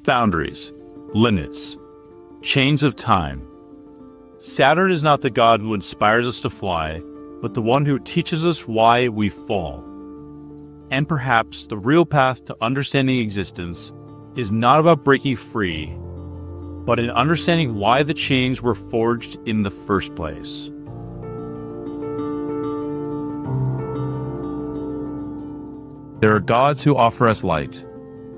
Boundaries, limits, chains of time. Saturn is not the god who inspires us to fly, but the one who teaches us why we fall. And perhaps the real path to understanding existence is not about breaking free, but in understanding why the chains were forged in the first place. There are gods who offer us light.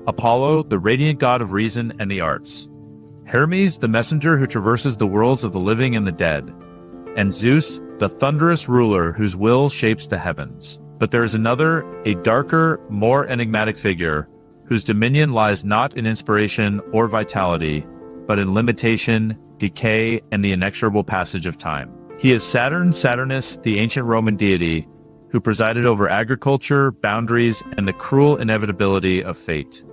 Apollo, the radiant god of reason and the arts. Hermes, the messenger who traverses the worlds of the living and the dead. And Zeus, the thunderous ruler whose will shapes the heavens. But there is another, a darker, more enigmatic figure, whose dominion lies not in inspiration or vitality, but in limitation, decay, and the inexorable passage of time. He is Saturn, Saturnus, the ancient Roman deity, who presided over agriculture, boundaries, and the cruel inevitability of fate.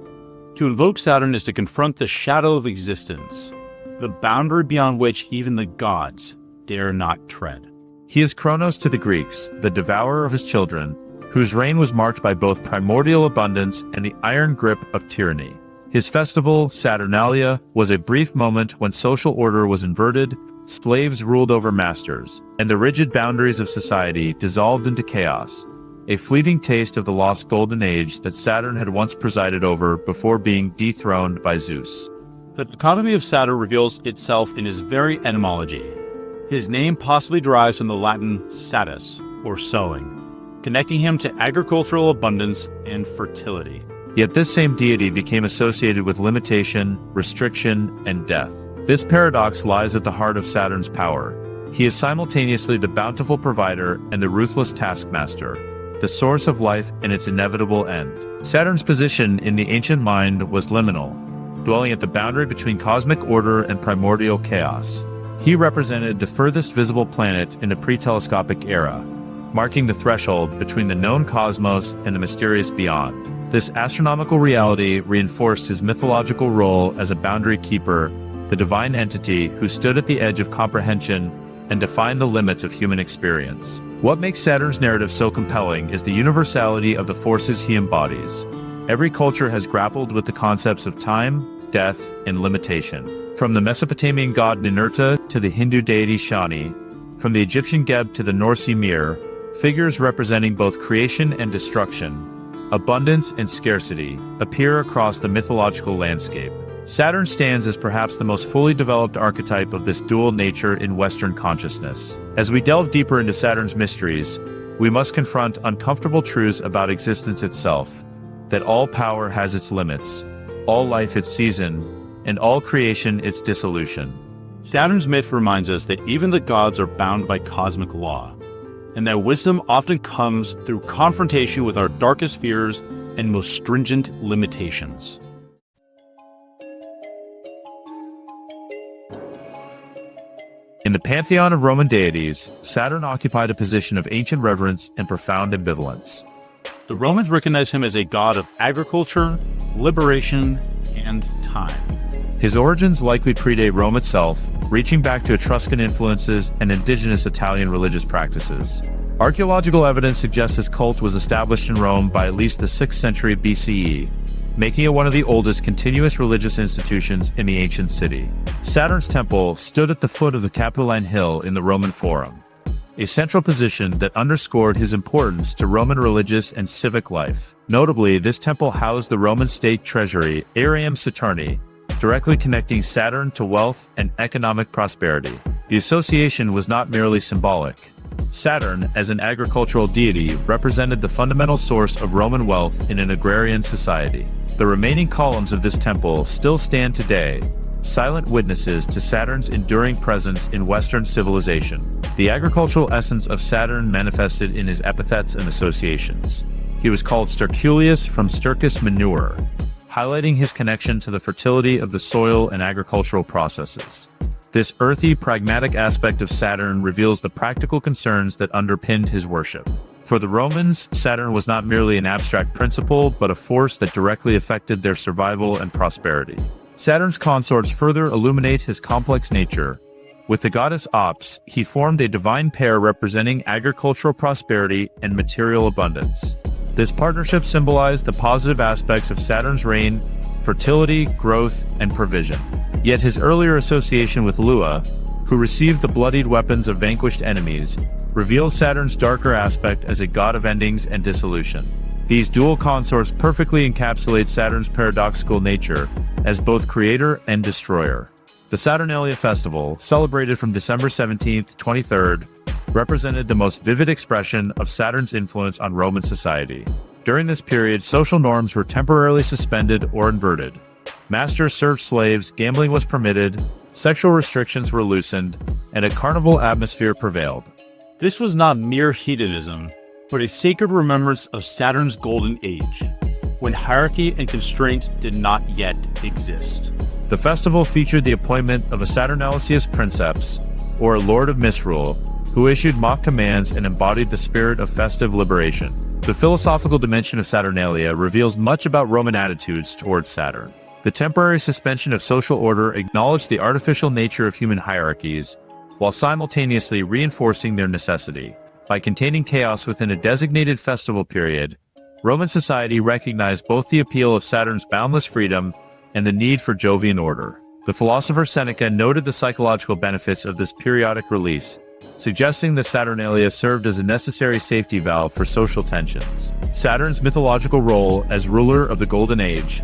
To invoke Saturn is to confront the shadow of existence, the boundary beyond which even the gods dare not tread. He is Kronos to the Greeks, the devourer of his children, whose reign was marked by both primordial abundance and the iron grip of tyranny. His festival, Saturnalia, was a brief moment when social order was inverted, slaves ruled over masters, and the rigid boundaries of society dissolved into chaos, a fleeting taste of the lost golden age that Saturn had once presided over before being dethroned by Zeus. The dichotomy of Saturn reveals itself in his very etymology. His name possibly derives from the Latin satis, or sowing, connecting him to agricultural abundance and fertility. Yet this same deity became associated with limitation, restriction, and death. This paradox lies at the heart of Saturn's power. He is simultaneously the bountiful provider and the ruthless taskmaster, the source of life and its inevitable end. Saturn's position in the ancient mind was liminal, dwelling at the boundary between cosmic order and primordial chaos. He represented the furthest visible planet in the pre-telescopic era, marking the threshold between the known cosmos and the mysterious beyond. This astronomical reality reinforced his mythological role as a boundary keeper, the divine entity who stood at the edge of comprehension and defined the limits of human experience. What makes Saturn's narrative so compelling is the universality of the forces he embodies. Every culture has grappled with the concepts of time, death, and limitation. From the Mesopotamian god Ninurta to the Hindu deity Shani, from the Egyptian Geb to the Norse Ymir, figures representing both creation and destruction, abundance and scarcity, appear across the mythological landscape. Saturn stands as perhaps the most fully developed archetype of this dual nature in Western consciousness. As we delve deeper into Saturn's mysteries, we must confront uncomfortable truths about existence itself, that all power has its limits, all life its season, and all creation its dissolution. Saturn's myth reminds us that even the gods are bound by cosmic law, and that wisdom often comes through confrontation with our darkest fears and most stringent limitations. In the pantheon of Roman deities, Saturn occupied a position of ancient reverence and profound ambivalence. The Romans recognized him as a god of agriculture, liberation, and time. His origins likely predate Rome itself, reaching back to Etruscan influences and indigenous Italian religious practices. Archaeological evidence suggests his cult was established in Rome by at least the 6th century BCE, making it one of the oldest continuous religious institutions in the ancient city. Saturn's temple stood at the foot of the Capitoline Hill in the Roman Forum, a central position that underscored his importance to Roman religious and civic life. Notably, this temple housed the Roman state treasury, Arium Saturni, directly connecting Saturn to wealth and economic prosperity. The association was not merely symbolic. Saturn, as an agricultural deity, represented the fundamental source of Roman wealth in an agrarian society. The remaining columns of this temple still stand today, silent witnesses to Saturn's enduring presence in Western civilization. The agricultural essence of Saturn manifested in his epithets and associations. He was called Sterculius from Stercus manure, highlighting his connection to the fertility of the soil and agricultural processes. This earthy, pragmatic aspect of Saturn reveals the practical concerns that underpinned his worship. For the Romans, Saturn was not merely an abstract principle, but a force that directly affected their survival and prosperity. Saturn's consorts further illuminate his complex nature. With the goddess Ops, he formed a divine pair representing agricultural prosperity and material abundance. This partnership symbolized the positive aspects of Saturn's reign, fertility, growth, and provision. Yet his earlier association with Lua, who received the bloodied weapons of vanquished enemies, reveals Saturn's darker aspect as a god of endings and dissolution. These dual consorts perfectly encapsulate Saturn's paradoxical nature as both creator and destroyer. The Saturnalia festival, celebrated from December 17th to 23rd, represented the most vivid expression of Saturn's influence on Roman society. During this period, social norms were temporarily suspended or inverted. Masters served slaves, gambling was permitted, sexual restrictions were loosened, and a carnival atmosphere prevailed. This was not mere hedonism, but a sacred remembrance of Saturn's golden age, when hierarchy and constraint did not yet exist. The festival featured the appointment of a Saturnalicious princeps, or a lord of misrule, who issued mock commands and embodied the spirit of festive liberation. The philosophical dimension of Saturnalia reveals much about Roman attitudes towards Saturn. The temporary suspension of social order acknowledged the artificial nature of human hierarchies, while simultaneously reinforcing their necessity. By containing chaos within a designated festival period, Roman society recognized both the appeal of Saturn's boundless freedom and the need for Jovian order. The philosopher Seneca noted the psychological benefits of this periodic release, suggesting that Saturnalia served as a necessary safety valve for social tensions. Saturn's mythological role as ruler of the Golden Age,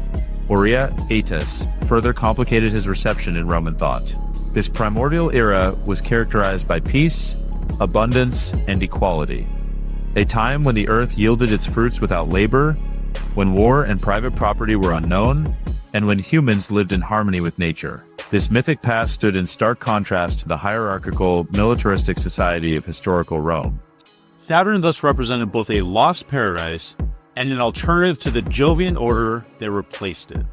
Aurea Aetas, further complicated his reception in Roman thought. This primordial era was characterized by peace, abundance, and equality. A time when the earth yielded its fruits without labor, when war and private property were unknown, and when humans lived in harmony with nature. This mythic past stood in stark contrast to the hierarchical, militaristic society of historical Rome. Saturn thus represented both a lost paradise and an alternative to the Jovian order that replaced it.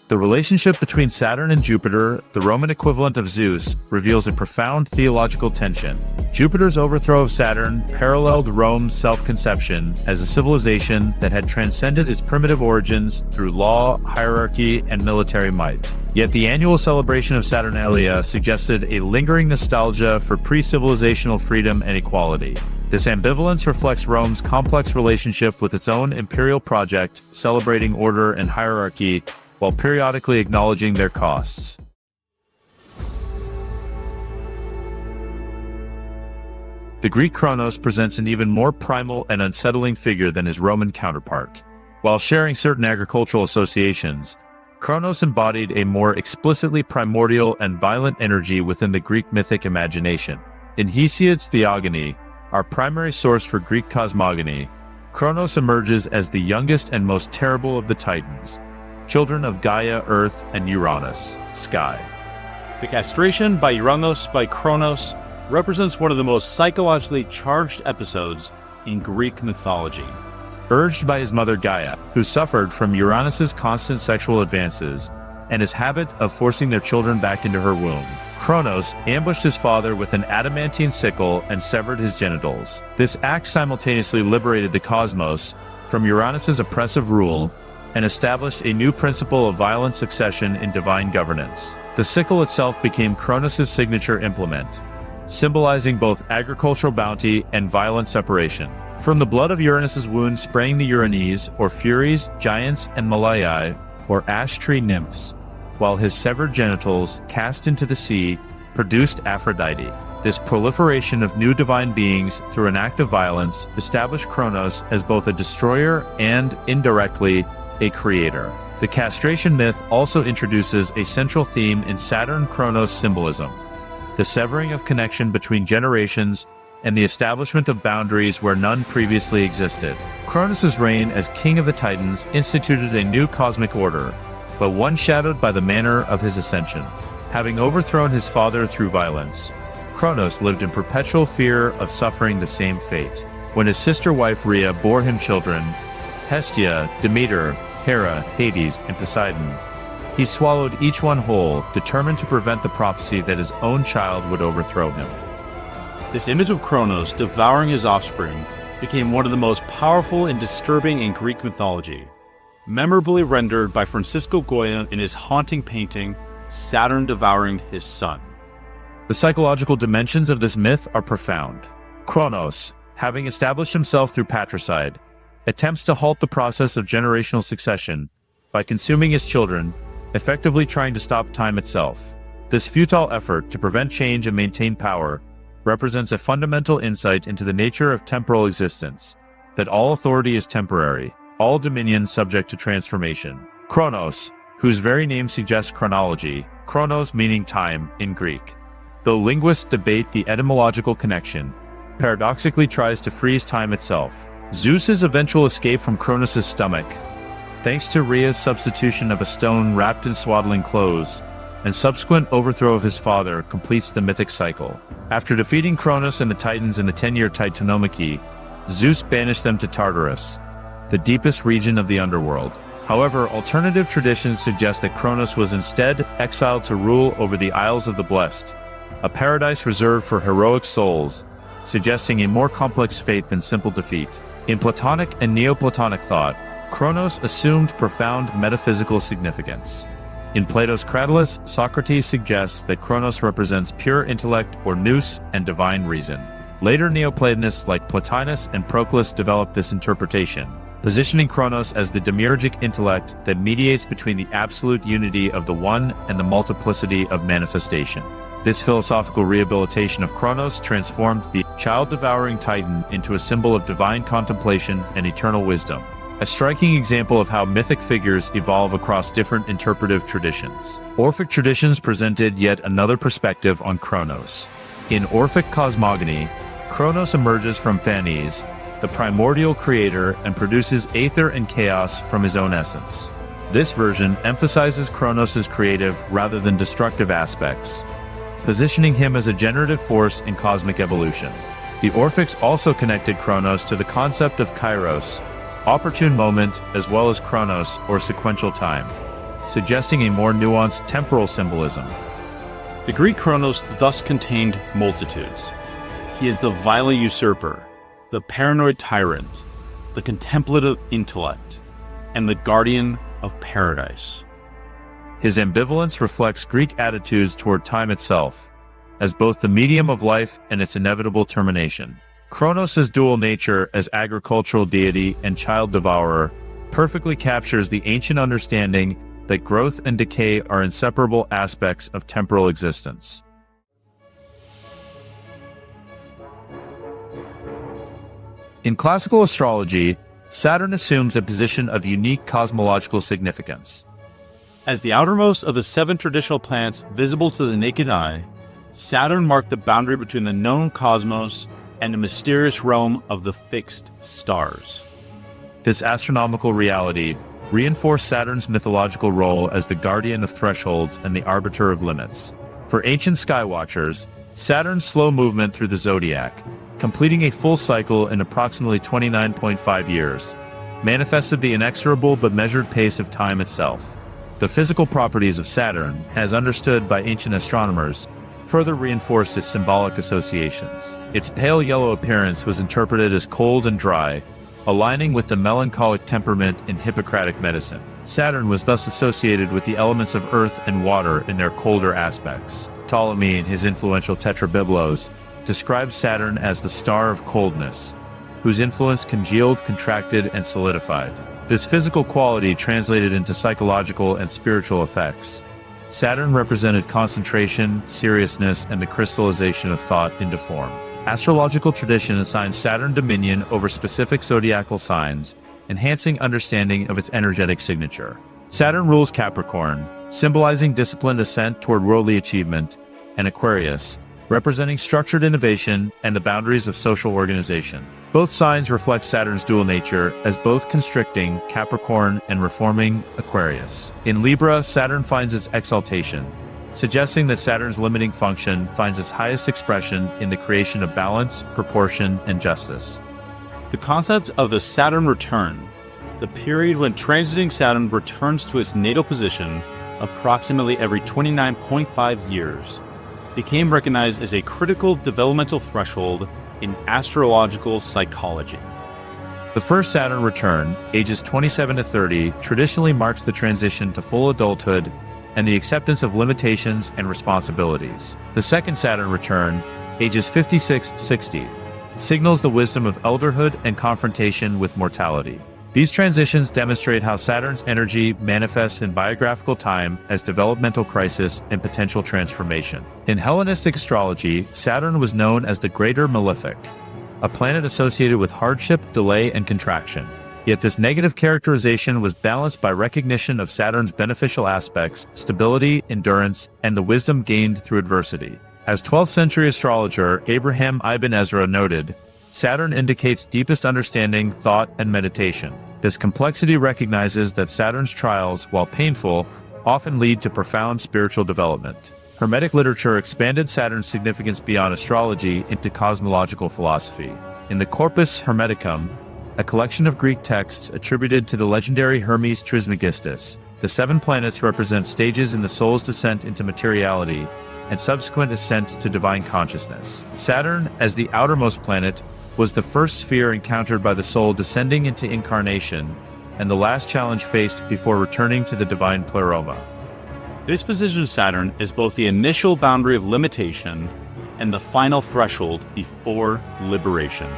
The relationship between Saturn and Jupiter, the Roman equivalent of Zeus, reveals a profound theological tension. Jupiter's overthrow of Saturn paralleled Rome's self-conception as a civilization that had transcended its primitive origins through law, hierarchy, and military might. Yet the annual celebration of Saturnalia suggested a lingering nostalgia for pre-civilizational freedom and equality. This ambivalence reflects Rome's complex relationship with its own imperial project, celebrating order and hierarchy while periodically acknowledging their costs. The Greek Kronos presents an even more primal and unsettling figure than his Roman counterpart. While sharing certain agricultural associations, Kronos embodied a more explicitly primordial and violent energy within the Greek mythic imagination. In Hesiod's Theogony, our primary source for Greek cosmogony, Kronos emerges as the youngest and most terrible of the Titans, children of Gaia, Earth, and Uranus, Sky. The castration by Uranus by Kronos represents one of the most psychologically charged episodes in Greek mythology. Urged by his mother Gaia, who suffered from Uranus's constant sexual advances and his habit of forcing their children back into her womb, Kronos ambushed his father with an adamantine sickle and severed his genitals. This act simultaneously liberated the cosmos from Uranus's oppressive rule and established a new principle of violent succession in divine governance. The sickle itself became Kronos' signature implement, symbolizing both agricultural bounty and violent separation. From the blood of Uranus' wound sprang the Uranes, or Furies, giants, and Malaii, or ash tree nymphs, while his severed genitals, cast into the sea, produced Aphrodite. This proliferation of new divine beings through an act of violence established Kronos as both a destroyer and, indirectly, a creator. The castration myth also introduces a central theme in Saturn-Kronos symbolism: the severing of connection between generations and the establishment of boundaries where none previously existed. Kronos' reign as king of the Titans instituted a new cosmic order, but one shadowed by the manner of his ascension. Having overthrown his father through violence, Kronos lived in perpetual fear of suffering the same fate. When his sister wife Rhea bore him children, Hestia, Demeter, Hera, Hades, and Poseidon, he swallowed each one whole, determined to prevent the prophecy that his own child would overthrow him. This image of Kronos devouring his offspring became one of the most powerful and disturbing in Greek mythology, memorably rendered by Francisco Goya in his haunting painting, Saturn Devouring His Son. The psychological dimensions of this myth are profound. Kronos, having established himself through patricide, attempts to halt the process of generational succession by consuming his children effectively trying to stop time itself. This futile effort to prevent change and maintain power represents a fundamental insight into the nature of temporal existence, that all authority is temporary, all dominion subject to transformation. Chronos, whose very name suggests chronology, chronos meaning time in Greek. Though linguists debate the etymological connection, paradoxically tries to freeze time itself. Zeus's eventual escape from Kronos' stomach, thanks to Rhea's substitution of a stone wrapped in swaddling clothes, and subsequent overthrow of his father, completes the mythic cycle. After defeating Kronos and the Titans in the 10-year Titanomachy, Zeus banished them to Tartarus, the deepest region of the underworld. However, alternative traditions suggest that Kronos was instead exiled to rule over the Isles of the Blessed, a paradise reserved for heroic souls, suggesting a more complex fate than simple defeat. In Platonic and Neoplatonic thought, Kronos assumed profound metaphysical significance. In Plato's Cratylus, Socrates suggests that Kronos represents pure intellect or nous and divine reason. Later Neoplatonists like Plotinus and Proclus developed this interpretation, positioning Kronos as the demiurgic intellect that mediates between the absolute unity of the one and the multiplicity of manifestation. This philosophical rehabilitation of Kronos transformed the child-devouring Titan into a symbol of divine contemplation and eternal wisdom, a striking example of how mythic figures evolve across different interpretive traditions. Orphic traditions presented yet another perspective on Kronos. In Orphic cosmogony, Kronos emerges from Phanes, the primordial creator, and produces aether and chaos from his own essence. This version emphasizes Kronos' creative rather than destructive aspects, positioning him as a generative force in cosmic evolution. The Orphics also connected Kronos to the concept of kairos, opportune moment, as well as chronos, or sequential time, suggesting a more nuanced temporal symbolism. The Greek Kronos thus contained multitudes. He is the violent usurper, the paranoid tyrant, the contemplative intellect, and the guardian of paradise. His ambivalence reflects Greek attitudes toward time itself, as both the medium of life and its inevitable termination. Kronos' dual nature as agricultural deity and child devourer perfectly captures the ancient understanding that growth and decay are inseparable aspects of temporal existence. In classical astrology, Saturn assumes a position of unique cosmological significance. As the outermost of the 7 traditional planets visible to the naked eye, Saturn marked the boundary between the known cosmos and the mysterious realm of the fixed stars. This astronomical reality reinforced Saturn's mythological role as the guardian of thresholds and the arbiter of limits. For ancient skywatchers, Saturn's slow movement through the zodiac, completing a full cycle in approximately 29.5 years, manifested the inexorable but measured pace of time itself. The physical properties of Saturn, as understood by ancient astronomers, further reinforced its symbolic associations. Its pale yellow appearance was interpreted as cold and dry, aligning with the melancholic temperament in Hippocratic medicine. Saturn was thus associated with the elements of earth and water in their colder aspects. Ptolemy, in his influential Tetrabiblos, describes Saturn as the star of coldness, whose influence congealed, contracted, and solidified. This physical quality translated into psychological and spiritual effects. Saturn represented concentration, seriousness, and the crystallization of thought into form. Astrological tradition assigns Saturn dominion over specific zodiacal signs, enhancing understanding of its energetic signature. Saturn rules Capricorn, symbolizing disciplined ascent toward worldly achievement, and Aquarius, representing structured innovation and the boundaries of social organization. Both signs reflect Saturn's dual nature as both constricting Capricorn and reforming Aquarius. In Libra, Saturn finds its exaltation, suggesting that Saturn's limiting function finds its highest expression in the creation of balance, proportion, and justice. The concept of the Saturn return, the period when transiting Saturn returns to its natal position approximately every 29.5 years, became recognized as a critical developmental threshold in astrological psychology. The first Saturn return, ages 27 to 30, traditionally marks the transition to full adulthood and the acceptance of limitations and responsibilities. The second Saturn return, ages 56 to 60, signals the wisdom of elderhood and confrontation with mortality. These transitions demonstrate how Saturn's energy manifests in biographical time as developmental crisis and potential transformation. In Hellenistic astrology, Saturn was known as the Greater Malefic, a planet associated with hardship, delay, and contraction. Yet this negative characterization was balanced by recognition of Saturn's beneficial aspects, stability, endurance, and the wisdom gained through adversity. As 12th century astrologer Abraham Ibn Ezra noted, Saturn indicates deepest understanding, thought, and meditation. This complexity recognizes that Saturn's trials, while painful, often lead to profound spiritual development. Hermetic literature expanded Saturn's significance beyond astrology into cosmological philosophy. In the Corpus Hermeticum, a collection of Greek texts attributed to the legendary Hermes Trismegistus, the 7 planets represent stages in the soul's descent into materiality and subsequent ascent to divine consciousness. Saturn, as the outermost planet, was the first sphere encountered by the soul descending into incarnation, and the last challenge faced before returning to the divine pleroma. This position of Saturn is both the initial boundary of limitation and the final threshold before liberation.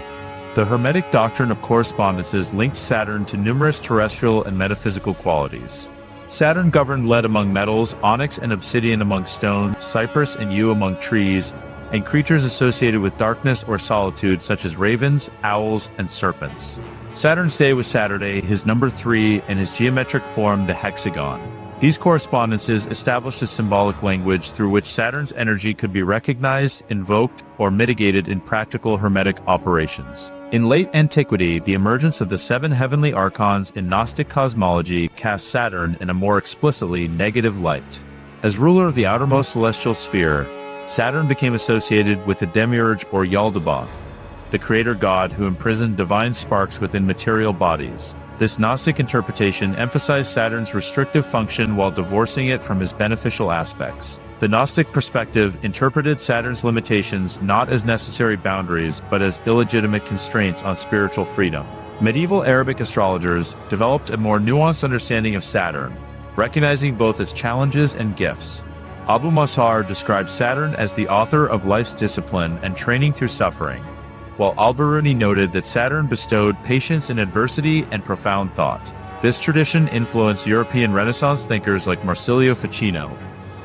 The Hermetic doctrine of correspondences linked Saturn to numerous terrestrial and metaphysical qualities. Saturn governed lead among metals, onyx and obsidian among stone, cypress and yew among trees, and creatures associated with darkness or solitude such as ravens, owls, and serpents. Saturn's day was Saturday, his number 3, and his geometric form the hexagon. These correspondences established a symbolic language through which Saturn's energy could be recognized, invoked, or mitigated in practical Hermetic operations. In late antiquity, the emergence of the 7 heavenly archons in Gnostic cosmology cast Saturn in a more explicitly negative light. As ruler of the outermost celestial sphere, Saturn became associated with the demiurge or Yaldabaoth, the creator god who imprisoned divine sparks within material bodies. This Gnostic interpretation emphasized Saturn's restrictive function while divorcing it from his beneficial aspects. The Gnostic perspective interpreted Saturn's limitations not as necessary boundaries, but as illegitimate constraints on spiritual freedom. Medieval Arabic astrologers developed a more nuanced understanding of Saturn, recognizing both its challenges and gifts. Abu Mazhar described Saturn as the author of life's discipline and training through suffering, while Al-Biruni noted that Saturn bestowed patience in adversity and profound thought. This tradition influenced European Renaissance thinkers like Marsilio Ficino,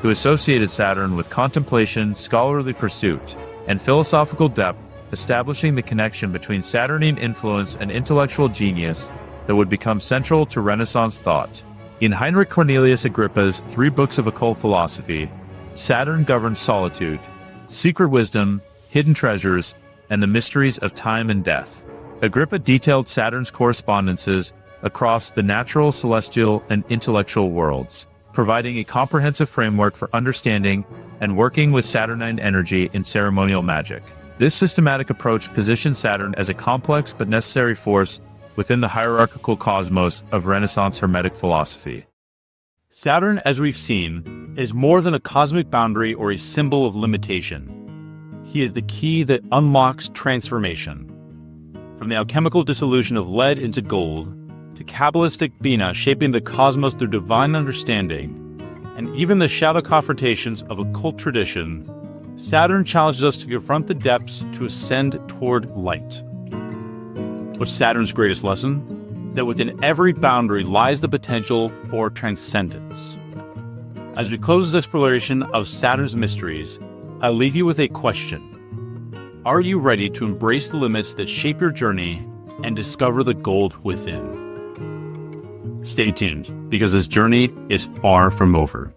who associated Saturn with contemplation, scholarly pursuit, and philosophical depth, establishing the connection between Saturnine influence and intellectual genius that would become central to Renaissance thought. In Heinrich Cornelius Agrippa's 3 books of occult philosophy, Saturn governs solitude, secret wisdom, hidden treasures, and the mysteries of time and death. Agrippa detailed Saturn's correspondences across the natural, celestial, and intellectual worlds, providing a comprehensive framework for understanding and working with Saturnine energy in ceremonial magic. This systematic approach positions Saturn as a complex but necessary force within the hierarchical cosmos of Renaissance Hermetic philosophy. Saturn, as we've seen, is more than a cosmic boundary or a symbol of limitation. He is the key that unlocks transformation. From the alchemical dissolution of lead into gold, to Kabbalistic Bina shaping the cosmos through divine understanding, and even the shadow confrontations of occult tradition, Saturn challenges us to confront the depths to ascend toward light. What's Saturn's greatest lesson? That within every boundary lies the potential for transcendence. As we close this exploration of Saturn's mysteries, I leave you with a question. Are you ready to embrace the limits that shape your journey and discover the gold within? Stay tuned, because this journey is far from over.